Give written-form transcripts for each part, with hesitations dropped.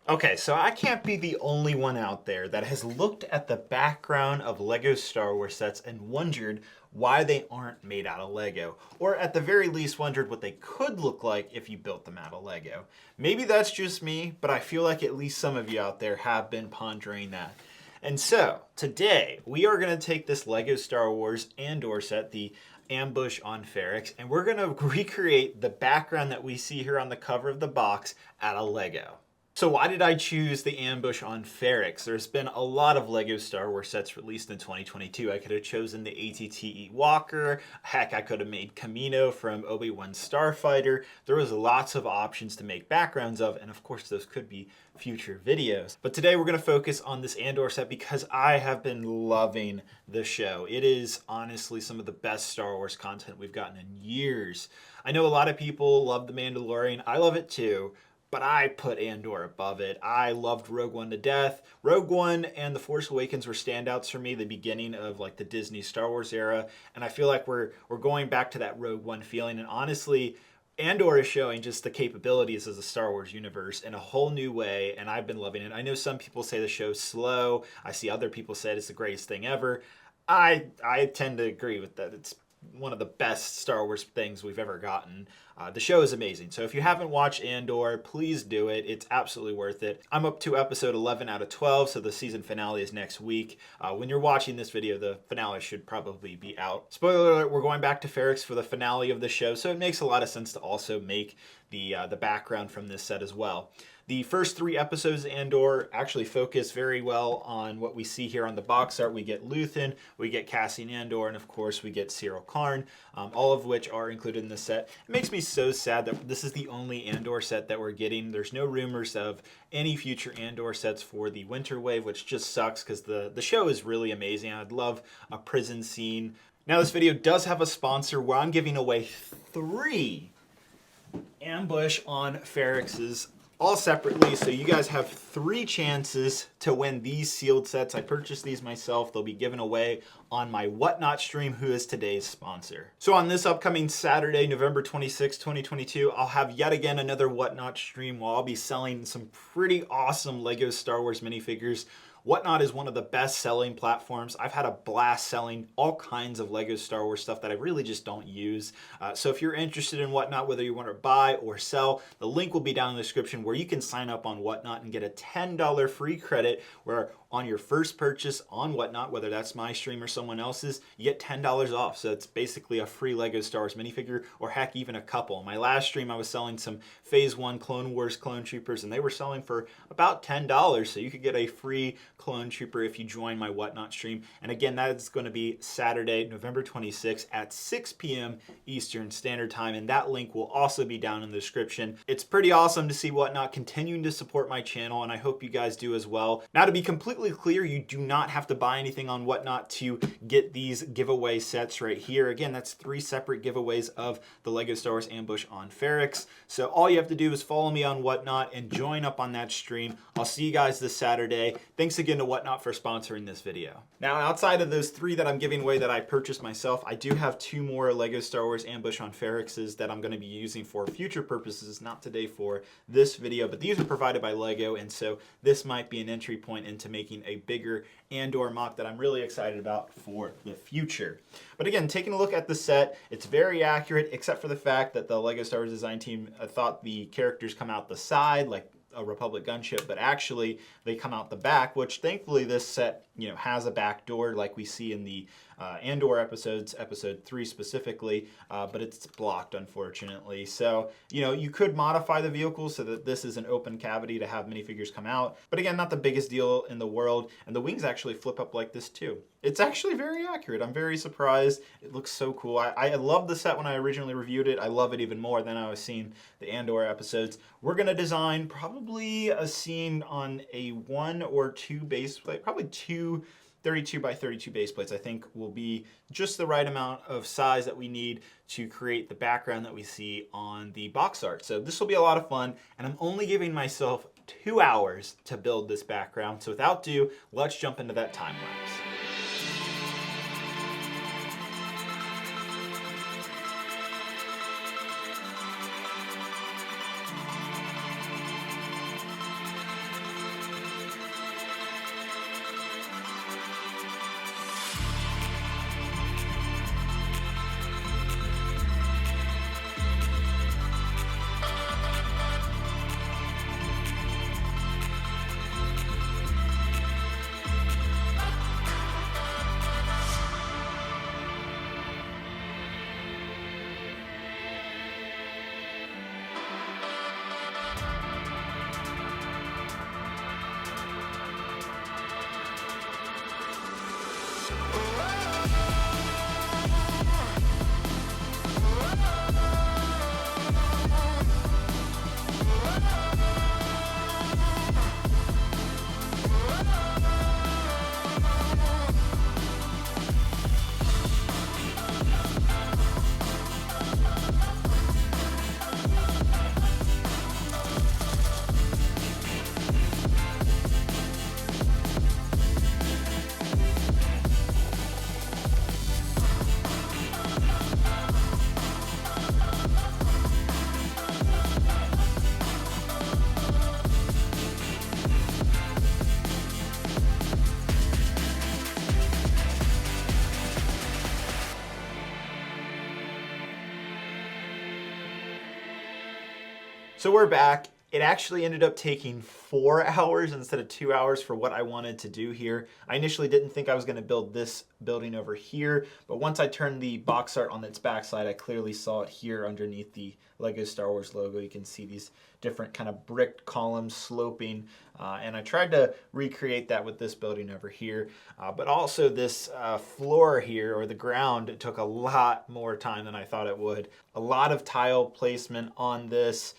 Okay, so I can't be the only one out there that has looked at the background of Lego Star Wars sets and wondered why they aren't made out of Lego, or at the very least wondered what they could look like if you built them out of Lego. Maybe that's just me, but I feel like at least some of you out there have been pondering that. And so, today, we are going to take this Lego Star Wars Andor set, the Ambush on Ferrix, and we're going to recreate the background that we see here on the cover of the box out of Lego. So why did I choose the Ambush on Ferrix? There's been a lot of LEGO Star Wars sets released in 2022. I could have chosen the ATTE Walker. Heck, I could have made Kamino from Obi-Wan Starfighter. There was lots of options to make backgrounds of, and of course those could be future videos. But today we're going to focus on this Andor set because I have been loving the show. It is honestly some of the best Star Wars content we've gotten in years. I know a lot of people love The Mandalorian. I love it too. But I put Andor above it. I loved Rogue One to death. Rogue One and The Force Awakens were standouts for me, the beginning of like the Disney Star Wars era. And I feel like we're going back to that Rogue One feeling. And honestly, Andor is showing just the capabilities of the Star Wars universe in a whole new way, and I've been loving it. I know some people say the show's slow. I see other people say it's the greatest thing ever. I tend to agree with that. It's one of the best Star Wars things we've ever gotten. The show is amazing. So if you haven't watched Andor, please do it. It's absolutely worth it. I'm up to episode 11 out of 12, so the season finale is next week. When you're watching this video, the finale should probably be out. Spoiler alert, we're going back to Ferrix for the finale of the show, so it makes a lot of sense to also make the background from this set as well. The first 3 episodes of Andor actually focus very well on what we see here on the box art. We get Luthen, we get Cassian Andor, and of course we get Cyril Karn, all of which are included in the set. It makes me so sad that this is the only Andor set that we're getting. There's no rumors of any future Andor sets for the Winter Wave, which just sucks because the show is really amazing. I'd love a prison scene. Now this video does have a sponsor where I'm giving away 3 Ambush on Ferrix's all separately, so you guys have 3 chances to win these sealed sets. I purchased these myself. They'll be given away on my Whatnot stream, who is today's sponsor. So on this upcoming Saturday, November 26, 2022, I'll have yet again another Whatnot stream where I'll be selling some pretty awesome LEGO Star Wars minifigures. Whatnot is one of the best selling platforms. I've had a blast selling all kinds of LEGO Star Wars stuff that I really just don't use. So if you're interested in Whatnot, whether you want to buy or sell, the link will be down in the description where you can sign up on Whatnot and get a $10 free credit where on your first purchase on Whatnot, whether that's my stream or someone else's, you get $10 off. So it's basically a free LEGO Star Wars minifigure, or heck, even a couple. On my last stream, I was selling some Phase 1 Clone Wars Clone Troopers, and they were selling for about $10. So you could get a free Clone Trooper if you join my Whatnot stream. And again, that is going to be Saturday, November 26th at 6 p.m. Eastern Standard Time. And that link will also be down in the description. It's pretty awesome to see Whatnot continuing to support my channel, and I hope you guys do as well. Now, to be completely clear, you do not have to buy anything on Whatnot to get these giveaway sets right here. Again, that's 3 separate giveaways of the LEGO Star Wars Ambush on Ferrix. So all you have to do is follow me on Whatnot and join up on that stream. I'll see you guys this Saturday. Thanks again to Whatnot for sponsoring this video. Now, outside of those 3 that I'm giving away that I purchased myself, I do have 2 more LEGO Star Wars Ambush on Ferrixes that I'm going to be using for future purposes, not today for this video, but these are provided by LEGO, and so this might be an entry point into making a bigger Andor mock that I'm really excited about for the future. But again, taking a look at the set, it's very accurate, except for the fact that the LEGO Star Wars design team thought the characters come out the side, like a Republic gunship, but actually they come out the back, which thankfully this set, has a back door like we see in the Andor episodes, episode 3 specifically, but it's blocked, unfortunately. So, you could modify the vehicle so that this is an open cavity to have minifigures come out, but again, not the biggest deal in the world, and the wings actually flip up like this too. It's actually very accurate. I'm very surprised. It looks so cool. I loved the set when I originally reviewed it. I love it even more than I was seeing the Andor episodes. We're going to design probably a scene on a 1 or 2 base plate, probably 2 32 by 32 base plates, I think, will be just the right amount of size that we need to create the background that we see on the box art. So this will be a lot of fun, and I'm only giving myself 2 hours to build this background. So without ado, let's jump into that time lapse. So we're back. It actually ended up taking 4 hours instead of 2 hours for what I wanted to do here. I initially didn't think I was going to build this building over here, but once I turned the box art on its backside, I clearly saw it here underneath the Lego Star Wars logo. You can see these different kind of brick columns sloping, and I tried to recreate that with this building over here. But also this floor here, or the ground, it took a lot more time than I thought it would. A lot of tile placement on this.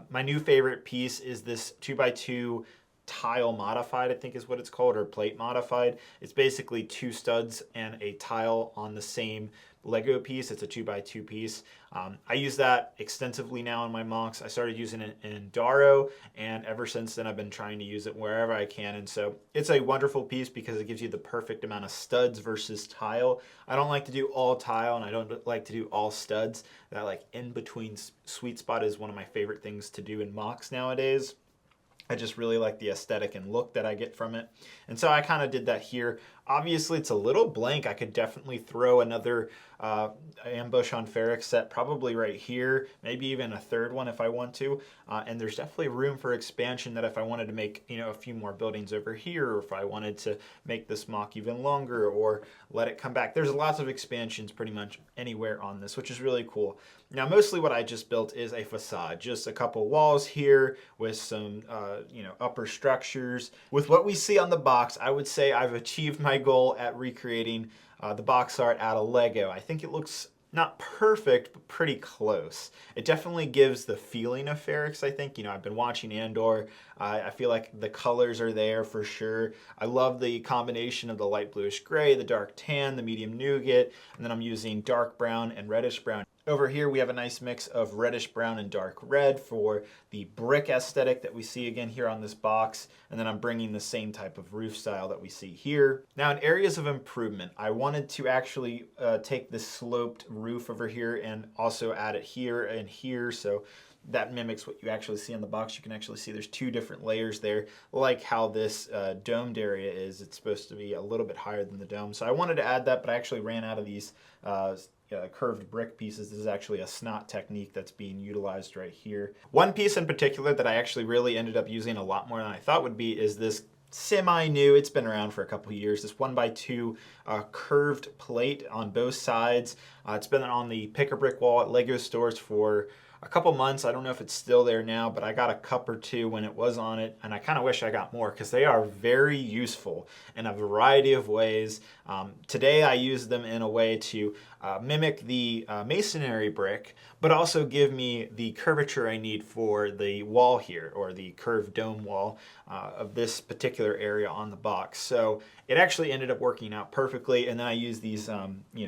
My new favorite piece is this 2x2 tile modified, I think is what it's called, or plate modified. It's basically 2 studs and a tile on the same Lego piece. It's a 2x2 piece. I use that extensively now in my MOCs. I started using it in Daro, and ever since then I've been trying to use it wherever I can. And so it's a wonderful piece because it gives you the perfect amount of studs versus tile. I don't like to do all tile, and I don't like to do all studs. That like in between sweet spot is one of my favorite things to do in MOCs nowadays. I just really like the aesthetic and look that I get from it. And so I kind of did that here. Obviously, it's a little blank. I could definitely throw another ambush on Ferrix set probably right here, maybe even a third one if I want to. And there's definitely room for expansion that if I wanted to make, a few more buildings over here, or if I wanted to make this MOC even longer or let it come back. There's lots of expansions pretty much anywhere on this, which is really cool. Now, mostly what I just built is a facade, just a couple walls here with some, upper structures. With what we see on the box, I would say I've achieved my goal at recreating the box art out of Lego. I think it looks not perfect, but pretty close. It definitely gives the feeling of Ferrix, I think. I've been watching Andor. I feel like the colors are there for sure. I love the combination of the light bluish gray, the dark tan, the medium nougat, and then I'm using dark brown and reddish brown. Over here we have a nice mix of reddish brown and dark red for the brick aesthetic that we see again here on this box, and then I'm bringing the same type of roof style that we see here. Now, in areas of improvement, I wanted to actually take this sloped roof over here and also add it here and here, so that mimics what you actually see on the box. You can actually see there's 2 different layers there, like how this domed area is. It's supposed to be a little bit higher than the dome, so I wanted to add that, but I actually ran out of these curved brick pieces. This is actually a snot technique that's being utilized right here. One piece in particular that I actually really ended up using a lot more than I thought would be is this semi-new, it's been around for a couple of years, this 1x2 curved plate on both sides. It's been on the pick-a-brick wall at Lego stores for a couple months. I don't know if it's still there now, but I got a cup or 2 when it was on it, and I kind of wish I got more because they are very useful in a variety of ways. Today I used them in a way to mimic the masonry brick, but also give me the curvature I need for the wall here, or the curved dome wall of this particular area on the box. So it actually ended up working out perfectly, and then I used these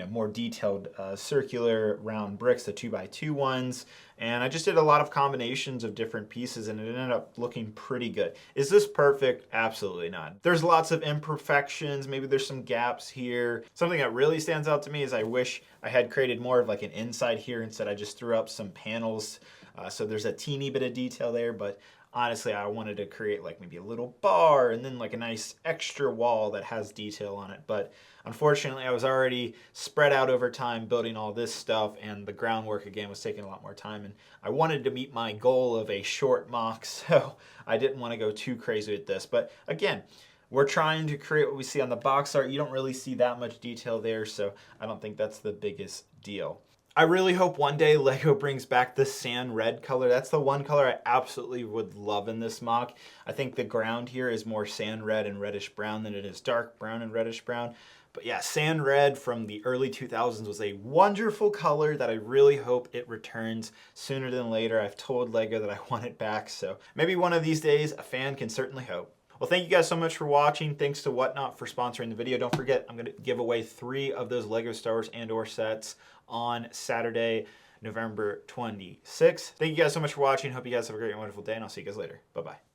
more detailed circular round bricks, the 2x2 ones, and I just did a lot of combinations of different pieces, and it ended up looking pretty good. Is this perfect? Absolutely not. There's lots of imperfections. Maybe there's some gaps here. Something that really stands out to me is I wish I had created more of like an inside here. Instead, I just threw up some panels. So there's a teeny bit of detail there, but honestly, I wanted to create like maybe a little bar and then like a nice extra wall that has detail on it. But unfortunately, I was already spread out over time building all this stuff, and the groundwork again was taking a lot more time. And I wanted to meet my goal of a short MOC, so I didn't want to go too crazy with this. But again, we're trying to create what we see on the box art. You don't really see that much detail there, so I don't think that's the biggest deal. I really hope one day Lego brings back the sand red color. That's the one color I absolutely would love in this MOC. I think the ground here is more sand red and reddish brown than it is dark brown and reddish brown. But yeah, sand red from the early 2000s was a wonderful color that I really hope it returns sooner than later. I've told Lego that I want it back, so maybe one of these days a fan can certainly hope. Well, thank you guys so much for watching. Thanks to Whatnot for sponsoring the video. Don't forget, I'm going to give away 3 of those Lego Star Wars Andor sets on Saturday, November 26th. Thank you guys so much for watching. Hope you guys have a great and wonderful day, and I'll see you guys later. Bye-bye.